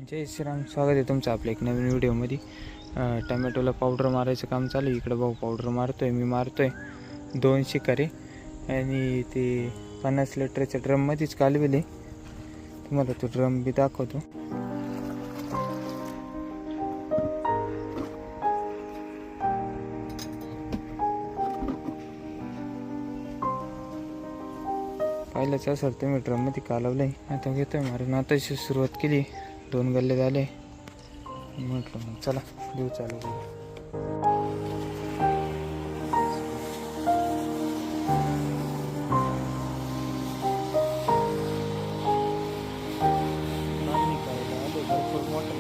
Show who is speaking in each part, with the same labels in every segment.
Speaker 1: जय श्रीराम, स्वागत आहे तुमचं आपल्या एक नवीन व्हिडिओमध्ये. टमॅटोला पावडर मारायचं काम चालू आहे. इकडं भाऊ पावडर मारतोय, मी मारतोय 2 शिकारे आणि ते 50 लिटरच्या ड्रममध्येच कालविले. तुम्हाला तो ड्रम बी दाखवतो. पाहिलंच असेल तुम्ही, ड्रममध्ये कालवलं आहे. आता घेतोय मारून. आताशी सुरुवात केली, 2 गल्ले झाले. म्हटलं मग चला देऊ चालू करू. भरपूर मोठं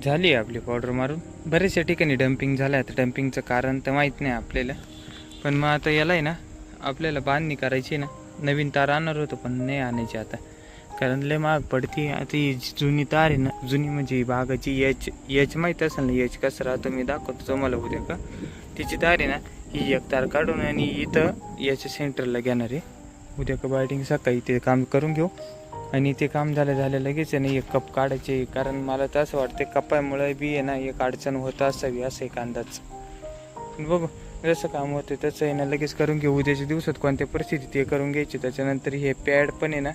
Speaker 1: झाली आपली पावडर मारून. बरेचशा ठिकाणी डम्पिंग झालं. आता डम्पिंगचं कारण तर माहीत नाही आपल्याला, पण मग आता याला आहे ना आपल्याला बांधणी करायची ना. नवीन तार आणणार होतो पण नाही आणायची आता, कारण लय महाग पडती. आता ही जुनी तार आहे ना, जुनी म्हणजे बागाची एच माहीत असेल ना, एच कसं राहतं मी दाखवतो तुम्हाला उद्या. का तिची तार आहे ना, ही एक तार काढून आणि इथं याच्या सेंटरला घेणार आहे. उद्या का बायडिंग सकाळी ते काम करून घेऊ आणि ते काम झालं लगेच आहे ना एक कप काढायचे. कारण मला तर असं वाटतं कपामुळे बी आहे ना एक अडचण होत असावी असं एक अंदाज. बघू जसं काम होतं तसं आहे ना लगेच करून घेऊ. उद्याच्या दिवसात कोणत्या परिस्थितीत ते करून घ्यायचे. त्याच्यानंतर हे पॅड पण आहे ना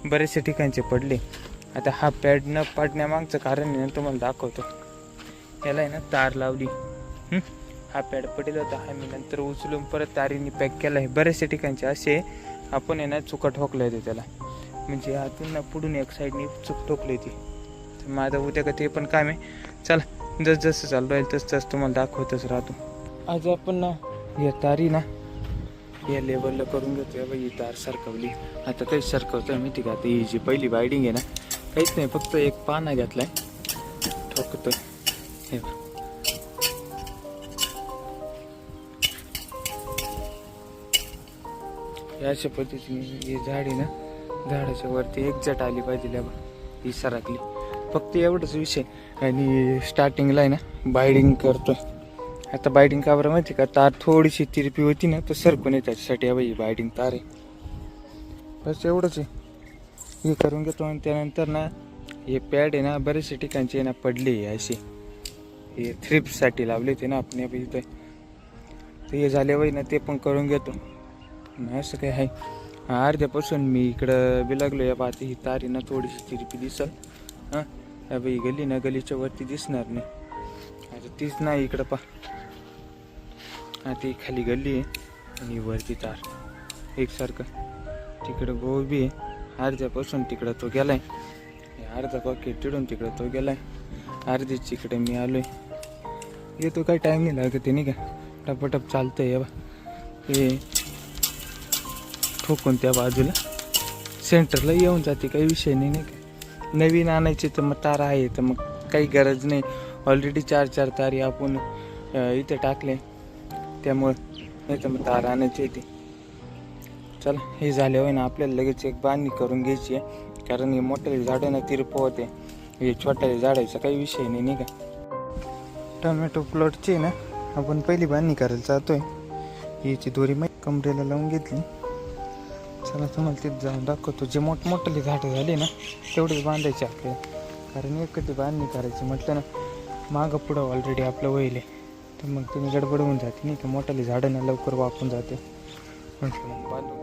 Speaker 1: बरेचसे ठिकाणचे पडले. आता हा पॅड न पडण्यामागचं कारण आहे ना तुम्हाला दाखवतो. याला आहे ना तार लावली, हा पॅड पडेल होता. हा मी नंतर उचलून परत तारीने पॅक केला आहे. बरेचसे ठिकाणचे असे आपण आहे ना चुका ठोकले होते त्याला, म्हणजे हातून ना पुढून एक साईडने चूक ठोकली होती. तर माझं उद्या का ते पण काम आहे. चला जसं चालू राहील तसं तुम्हाला दाखवतच राहतो. आज आपण ना या तारी ना या लेवलला करून घेतो. बाई ही तार सरकवली. आता काही सरकवतोय माहिती का. आता ही जी पहिली बायडिंग आहे ना, काहीच नाही, फक्त एक पाना घेतलाय ठोकतोय. हे अशा पद्धतीने हे झाड आहे ना, झाडाच्या वरती एक जट आली पाहिजे. ही सरकली, फक्त एवढंच विषय. आणि स्टार्टिंगला आहे ना बायडिंग करतोय. आता बायडिंग का बरं माहिती का, तार थोडीशी तिरपी होती ना तर सरकून आहे, त्याच्यासाठी बाई बायडिंग तार आहे. बस एवढंच आहे. हे करून घेतो आणि त्यानंतर ना हे पॅड आहे ना बरेचशा ठिकाणचे ना पडले असे. हे थ्रिप्ससाठी लावले ते ना आपण इथं. तर हे झाले बाई ना ते पण करून घेतो. असं काय आहे. अर्ध्यापासून मी इकडं बिलागलो. या पाहते ही तारी ना थोडीशी तिरपी दिसल. हां या बाई गली ना गलीच्या वरती दिसणार नाही. आता तीच नाही इकडं पा. हा ती खाली गल्ली आहे आणि वरती तार एकसारखं. तिकडं गहू बी आहे. अर्ध्यापासून तिकडं तो गेलाय. अर्धा पॉकेट तिडून तिकडं तो गेलाय. अर्धीच इकडे मी आलोय. येतो काही टाईम नाही लागत ते, नाही का. टपटप चालतंय. या बा हे ठोकून त्या बाजूला सेंटरला येऊन जाते, काही विषय नाही, नाही का. नवीन आणायचे तर मग तार आहे तर मग काही गरज नाही. ऑलरेडी 4 तारी आपण इथे टाकले, त्यामुळे नाही तर मग तार आणायची येते. चला हे झाल्यावर ना आपल्याला लगेच एक बांधणी करून घ्यायची आहे. कारण हे मोठे झाडं ना तिरप होते, हे छोट्या झाडाचा काही विषय नाही, नाही का. टोमॅटो प्लॉटची ना आपण पहिली बांधणी करायला जातोय. याची दोरी माहीत कमरेला लावून घेतली. चला तुम्हाला तिथे जाऊन दाखवतो. जे मोठमोठे झाडं झाले ना तेवढेच बांधायचे आपल्याला. कारण एक कधी बांधणी करायची म्हटलं ना मागं पुढं ऑलरेडी आपलं वहिले तर मग तुम्ही गडबड होऊन जाते, नाही का. मोठाली झाडं ना लवकर वापून जाते म्हटलं मग बांधून